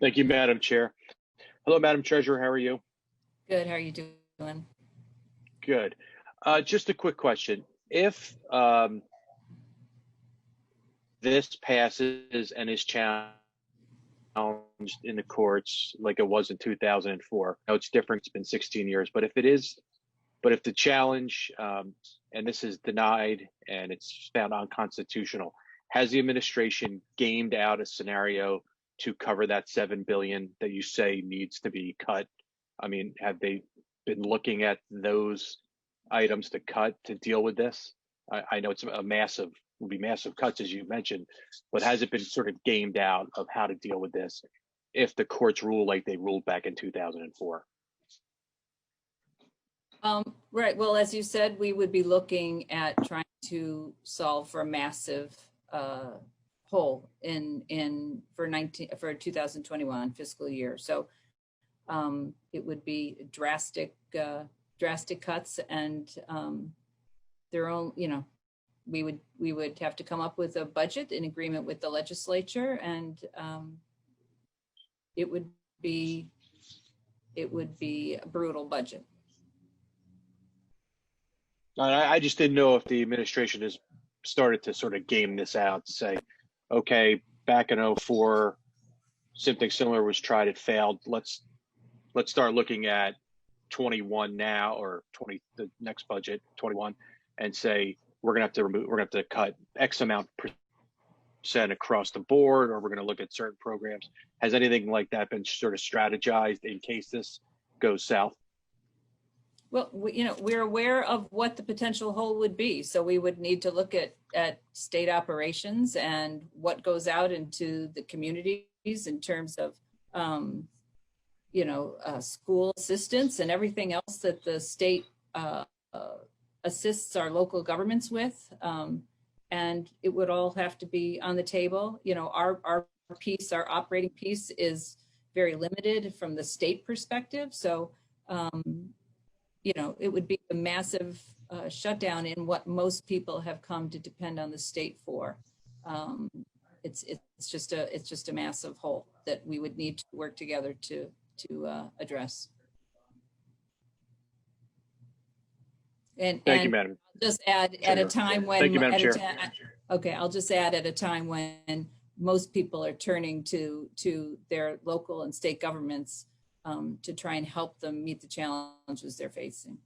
Thank you, Madam Chair. Hello, Madam Treasurer. How are you? Good. How are you doing? Good. Just a quick question. If this passes and is challenged in the courts like it was in 2004, I know it's different. It's been 16 years, but if the challenge and this is denied and it's found unconstitutional, has the administration gamed out a scenario to cover that $7 billion that you say needs to be cut? I mean, have they been looking at those items to cut to deal with this? I know it's will be massive cuts, as you mentioned, but has it been sort of gamed out of how to deal with this if the courts rule like they ruled back in 2004? Right. Well, as you said, we would be looking at trying to solve for a massive hole for 2021 fiscal year. So it would be drastic cuts, and their own, we would have to come up with a budget in agreement with the legislature, and it would be a brutal budget. I just didn't know if the administration has started to sort of game this out to say, okay, back in 2004, something similar was tried, it failed. Let's start looking at 21 now, or the next budget 21, and say we're gonna have to cut X amount percent across the board, or we're gonna look at certain programs. Has anything like that been sort of strategized in case this goes south? Well, we're aware of what the potential hole would be. So we would need to look at state operations and what goes out into the communities in terms of, school assistance and everything else that the state assists our local governments with. And it would all have to be on the table. Our operating piece is very limited from the state perspective. So, it would be a massive shutdown in what most people have come to depend on the state for. It's just a massive hole that we would need to work together to address. Thank you, Madam. Just add at a time when. Thank you, Madam Chair. Okay, I'll just add at a time when most people are turning to their local and state governments to try and help them meet the challenges they're facing.